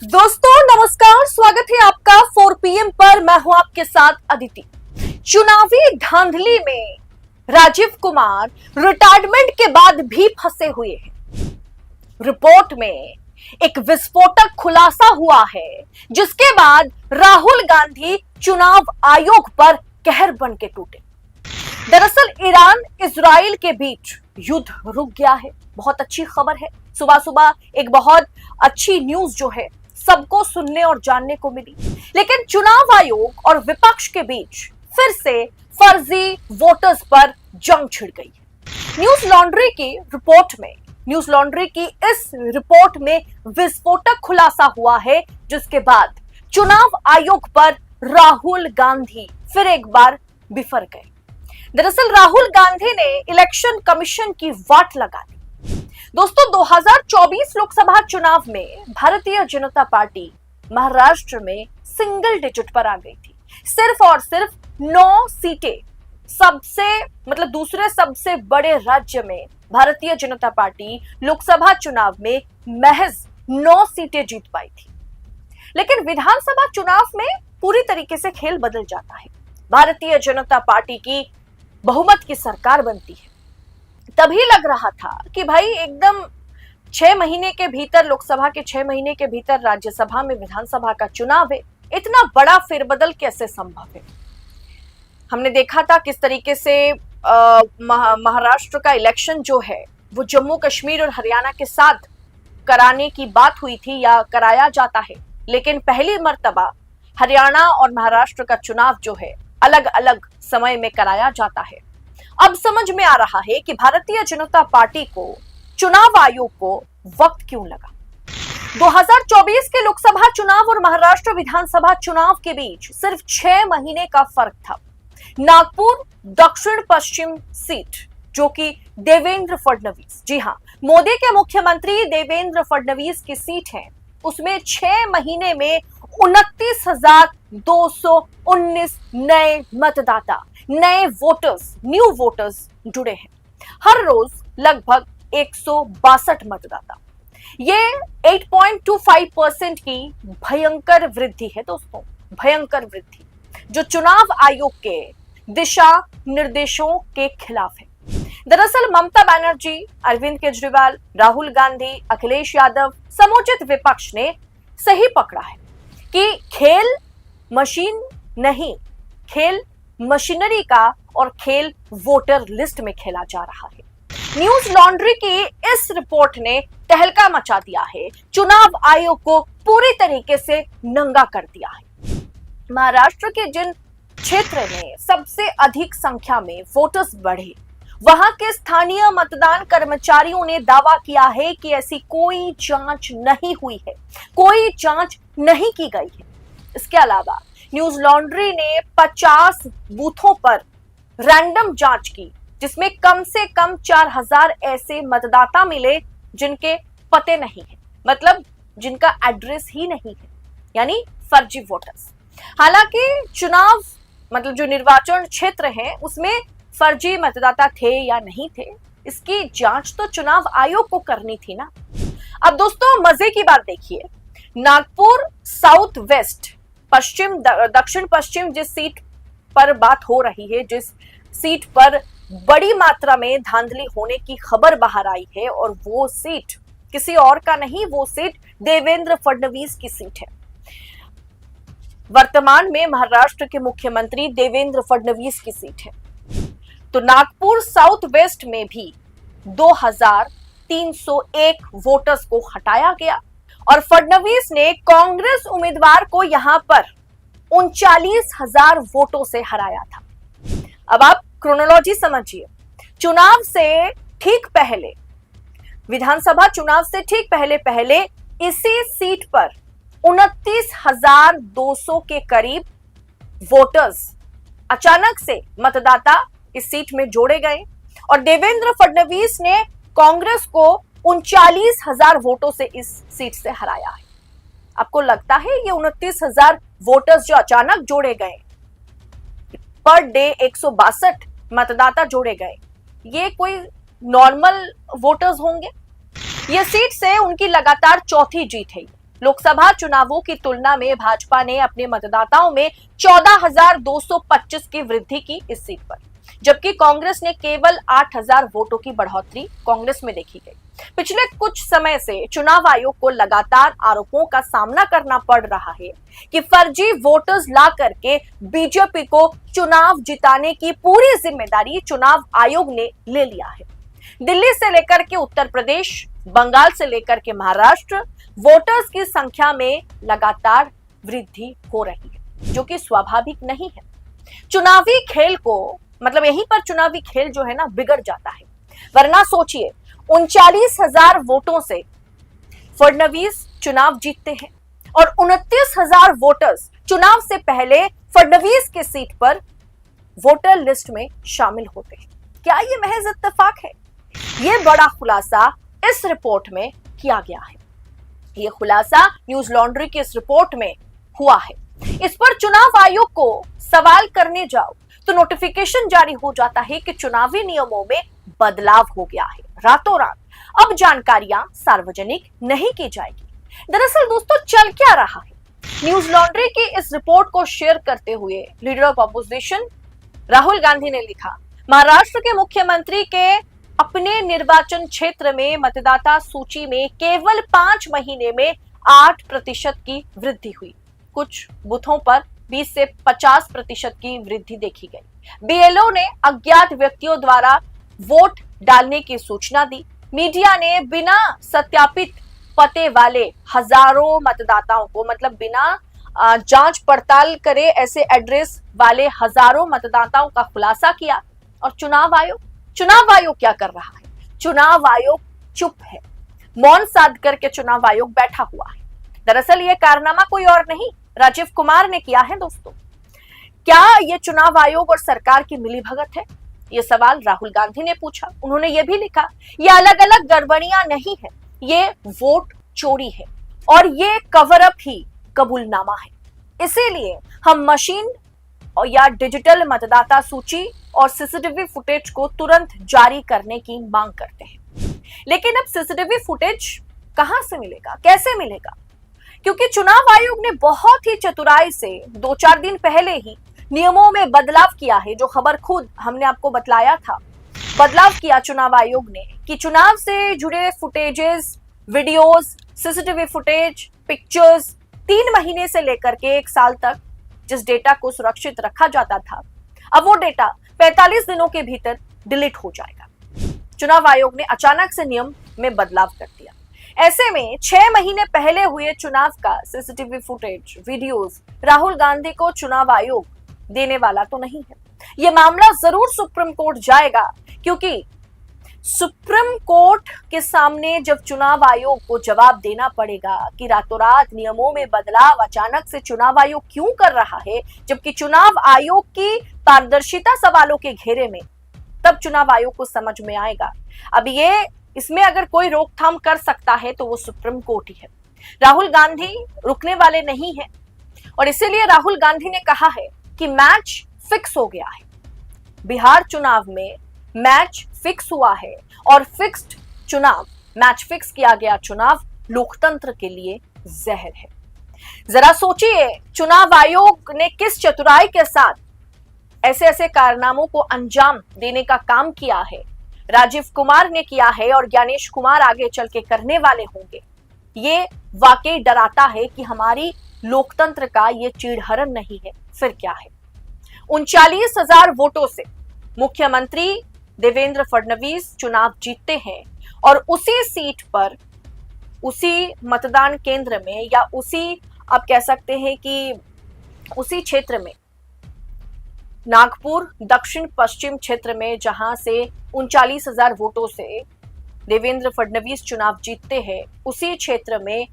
दोस्तों नमस्कार, स्वागत है आपका 4 PM पर। मैं हूं आपके साथ अदिति। चुनावी धांधली में राजीव कुमार रिटायरमेंट के बाद भी फंसे हुए हैं। रिपोर्ट में एक विस्फोटक खुलासा हुआ है, जिसके बाद राहुल गांधी चुनाव आयोग पर कहर बन के टूटे। दरअसल ईरान इजराइल के बीच युद्ध रुक गया है। बहुत अच्छी खबर है। सुबह सुबह एक बहुत अच्छी न्यूज जो है सबको सुनने और जानने को मिली। लेकिन चुनाव आयोग और विपक्ष के बीच फिर से फर्जी वोटर्स पर जंग छिड़ गई है। न्यूज लॉन्ड्री की इस रिपोर्ट में विस्फोटक खुलासा हुआ है, जिसके बाद चुनाव आयोग पर राहुल गांधी फिर एक बार बिफर गए। दरअसल राहुल गांधी ने इलेक्शन कमीशन की वाट लगा दी। दोस्तों 2024 लोकसभा चुनाव में भारतीय जनता पार्टी महाराष्ट्र में सिंगल डिजिट पर आ गई थी। सिर्फ और सिर्फ 9 सीटें, दूसरे सबसे बड़े राज्य में भारतीय जनता पार्टी लोकसभा चुनाव में महज 9 सीटें जीत पाई थी। लेकिन विधानसभा चुनाव में पूरी तरीके से खेल बदल जाता है। भारतीय जनता पार्टी की बहुमत की सरकार बनती है। तभी लग रहा था कि भाई एकदम 6 महीने के भीतर, लोकसभा के 6 महीने के भीतर राज्यसभा में विधानसभा का चुनाव है। इतना बड़ा फेरबदल कैसे संभव है? हमने देखा था किस तरीके से महाराष्ट्र का इलेक्शन जो है वो जम्मू कश्मीर और हरियाणा के साथ कराने की बात हुई थी या कराया जाता है। लेकिन पहली मर्तबा हरियाणा और महाराष्ट्र का चुनाव जो है अलग अलग समय में कराया जाता है। अब समझ में आ रहा है कि भारतीय जनता पार्टी को, चुनाव आयोग को वक्त क्यों लगा। 2024 के लोकसभा चुनाव और महाराष्ट्र विधानसभा चुनाव के बीच सिर्फ 6 महीने का फर्क था। नागपुर दक्षिण पश्चिम सीट, जो कि देवेंद्र फडणवीस, जी हां, मोदी के मुख्यमंत्री देवेंद्र फडणवीस की सीट है, उसमें 6 महीने में 29,219 नए मतदाता, नए वोटर्स, न्यू वोटर्स जुड़े हैं। हर रोज लगभग 162 मतदाता। ये 8.25% की भयंकर वृद्धि है दोस्तों, भयंकर वृद्धि, जो चुनाव आयोग के दिशा निर्देशों के खिलाफ है। दरअसल ममता बनर्जी, अरविंद केजरीवाल, राहुल गांधी, अखिलेश यादव, समुचित विपक्ष ने सही पकड़ा है कि खेल मशीन नहीं, खेल मशीनरी का और खेल वोटर लिस्ट में खेला जा रहा है। न्यूज लॉन्ड्री की इस रिपोर्ट ने तहलका मचा दिया है, चुनाव आयोग को पूरी तरीके से नंगा कर दिया है। महाराष्ट्र के जिन क्षेत्र में सबसे अधिक संख्या में वोटर्स बढ़े, वहां के स्थानीय मतदान कर्मचारियों ने दावा किया है कि ऐसी कोई जांच नहीं हुई है, कोई जांच नहीं की गई है। इसके अलावा न्यूज लॉन्ड्री ने 50 बूथों पर रैंडम जांच की, जिसमें कम से कम 4000 ऐसे मतदाता मिले जिनके पते नहीं है, मतलब जिनका एड्रेस ही नहीं है, यानी फर्जी वोटर्स। हालांकि चुनाव जो निर्वाचन क्षेत्र है उसमें फर्जी मतदाता थे या नहीं थे, इसकी जांच तो चुनाव आयोग को करनी थी ना। अब दोस्तों मजे की बात देखिए, नागपुर साउथ वेस्ट, दक्षिण पश्चिम जिस सीट पर बात हो रही है, जिस सीट पर बड़ी मात्रा में धांधली होने की खबर बाहर आई है, और वो सीट किसी और का नहीं, वो सीट देवेंद्र फडणवीस की सीट है। वर्तमान में महाराष्ट्र के मुख्यमंत्री देवेंद्र फडणवीस की सीट है। तो नागपुर साउथ वेस्ट में भी 2301 वोटर्स को हटाया गया और फडणवीस ने कांग्रेस उम्मीदवार को यहां पर 39,000 वोटों से हराया था। अब आप क्रोनोलॉजी समझिए। चुनाव से ठीक पहले, विधानसभा चुनाव से ठीक पहले इसी सीट पर 29,200 के करीब वोटर्स अचानक से मतदाता इस सीट में जोड़े गए और देवेंद्र फडणवीस ने कांग्रेस को 39,000 वोटों से इस सीट से हराया है। आपको लगता है ये 29,000 वोटर्स जो अचानक जोड़े गए, पर डे 162 मतदाता जोड़े गए, ये कोई नॉर्मल वोटर्स होंगे? ये सीट से उनकी लगातार चौथी जीत है। लोकसभा चुनावों की तुलना में भाजपा ने अपने मतदाताओं में 14,225 की वृद्धि की इस सीट पर, जबकि कांग्रेस ने केवल 8,000 वोटों की बढ़ोतरी कांग्रेस में देखी गई। पिछले कुछ समय से चुनाव आयोग को लगातार आरोपों का सामना करना पड़ रहा है कि फर्जी वोटर्स ला करके बीजेपी को चुनाव जिताने की पूरी जिम्मेदारी चुनाव आयोग ने ले लिया है। दिल्ली से लेकर के उत्तर प्रदेश, बंगाल से लेकर के महाराष्ट्र, वोटर्स की संख्या में लगातार वृद्धि हो रही है, जो कि स्वाभाविक नहीं है। चुनावी खेल को मतलब यहीं पर चुनावी खेल जो है ना बिगड़ जाता है। वरना सोचिए, 39,000 वोटों से फडणवीस चुनाव जीतते हैं और 29,000 वोटर्स चुनाव से पहले फडणवीस के सीट पर वोटर लिस्ट में शामिल होते हैं। क्या ये महज इत्तेफाक है? ये बड़ा खुलासा इस रिपोर्ट में किया गया है। ये खुलासा न्यूज लॉन्ड्री की इस रिपोर्ट में हुआ है। इस पर चुनाव आयोग को सवाल करने जाओ तो नोटिफिकेशन जारी हो जाता है कि चुनावी नियमों में बदलाव हो गया है। रातों रात अब जानकारियां सार्वजनिक नहीं की जाएगी। दरअसल दोस्तों चल क्या रहा है? न्यूज लॉन्ड्री की इस रिपोर्ट को शेयर करते हुए leader of opposition Rahul Gandhi ने लिखा, महाराष्ट्र के मुख्यमंत्री के अपने निर्वाचन क्षेत्र में मतदाता सूची में केवल 5 महीने में 8% की वृद्धि हुई। कुछ बूथों पर 20 से 50% की वृद्धि देखी गई। बीएलओ ने अज्ञात व्यक्तियों द्वारा वोट डालने की सूचना दी। मीडिया ने बिना सत्यापित पते वाले हजारों मतदाताओं को, मतलब बिना जांच पड़ताल करे ऐसे एड्रेस वाले हजारों मतदाताओं का खुलासा किया। और चुनाव आयोग क्या कर रहा है? चुनाव आयोग चुप है, मौन साध करके चुनाव आयोग बैठा हुआ है। दरअसल ये कारनामा कोई और नहीं, राजीव कुमार ने किया है। दोस्तों, क्या ये चुनाव आयोग और सरकार की मिलीभगत है? ये सवाल राहुल गांधी ने पूछा। उन्होंने ये भी लिखा, ये अलग अलग गड़बड़ियां नहीं है, ये वोट चोरी है और ये कवर अप ही कबूलनामा है। इसीलिए हम मशीन या डिजिटल मतदाता सूची और सीसीटीवी फुटेज को तुरंत जारी करने की मांग करते हैं। लेकिन अब सीसीटीवी फुटेज कहां से मिलेगा, कैसे मिलेगा? क्योंकि चुनाव आयोग ने बहुत ही चतुराई से 2-4 दिन पहले ही नियमों में बदलाव किया है, जो खबर खुद हमने आपको बतलाया था। बदलाव किया चुनाव आयोग ने कि चुनाव से जुड़े footages, videos, CCTV footage, pictures 3 महीने से लेकर के 1 साल तक जिस डेटा को सुरक्षित रखा जाता था, अब वो डेटा 45 दिनों के भीतर डिलीट हो जाएगा। चुनाव आयोग ने अचानक से नियम में बदलाव कर दिया। ऐसे में 6 महीने पहले हुए चुनाव का CCTV footage, videos Rahul Gandhi को चुनाव आयोग देने वाला तो नहीं है। यह मामला जरूर सुप्रीम कोर्ट जाएगा, क्योंकि सुप्रीम कोर्ट के सामने जब चुनाव आयोग को जवाब देना पड़ेगा कि रातों रात नियमों में बदलाव अचानक से चुनाव आयोग क्यों कर रहा है, जबकि चुनाव आयोग की पारदर्शिता सवालों के घेरे में, तब चुनाव आयोग को समझ में आएगा। अब ये इसमें अगर कोई रोकथाम कर सकता है तो वो सुप्रीम कोर्ट ही है। राहुल गांधी रुकने वाले नहीं है और इसीलिए राहुल गांधी ने कहा है कि मैच फिक्स हो गया है। बिहार चुनाव में मैच फिक्स हुआ है और फिक्स्ड चुनाव, मैच फिक्स किया गया चुनाव लोकतंत्र के लिए जहर है। जरा सोचिए, चुनाव आयोग ने किस चतुराई के साथ ऐसे ऐसे कारनामों को अंजाम देने का काम किया है। राजीव कुमार ने किया है और ज्ञानेश कुमार आगे चल के करने वाले होंगे। ये वाकई डराता है कि हमारी लोकतंत्र का ये चीड़हरण नहीं है, फिर क्या है। 39,000 वोटों से मुख्यमंत्री देवेंद्र फडणवीस चुनाव जीतते हैं और उसी सीट पर, उसी मतदान केंद्र में, या उसी आप कह सकते हैं कि उसी क्षेत्र में, नागपुर दक्षिण पश्चिम क्षेत्र में, जहां से 39,000 वोटों से देवेंद्र फडणवीस चुनाव जीतते हैं, उसी क्षेत्र में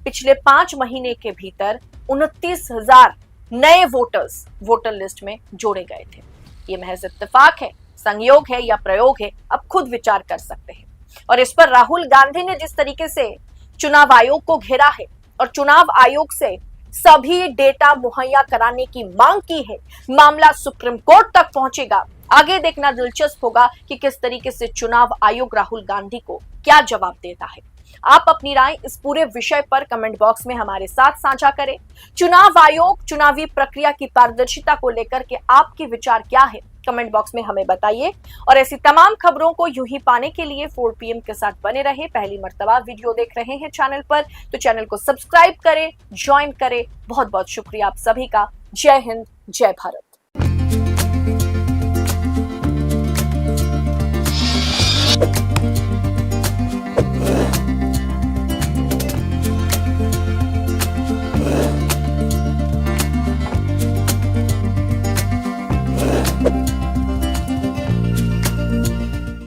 पिछले 5 महीने के भीतर 29,000 नए वोटर्स वोटर लिस्ट में जोड़े गए थे। ये महज इत्तेफाक है, संयोग है या प्रयोग है, अब खुद विचार कर सकते हैं। और इस पर राहुल गांधी ने जिस तरीके से चुनाव आयोग को घेरा है और चुनाव आयोग से सभी डेटा मुहैया कराने की मांग की है, मामला सुप्रीम कोर्ट तक पहुंचेगा। आगे देखना दिलचस्प होगा कि किस तरीके से चुनाव आयोग राहुल गांधी को क्या जवाब देता है। आप अपनी राय इस पूरे विषय पर कमेंट बॉक्स में हमारे साथ साझा करें। चुनाव आयोग चुनावी प्रक्रिया की पारदर्शिता को लेकर के आपके विचार क्या है, कमेंट बॉक्स में हमें बताइए। और ऐसी तमाम खबरों को यूं ही पाने के लिए 4 PM के साथ बने रहे। पहली मर्तबा वीडियो देख रहे हैं चैनल पर तो चैनल को सब्सक्राइब करें, ज्वाइन करें। बहुत बहुत शुक्रिया आप सभी का। जय हिंद, जय भारत।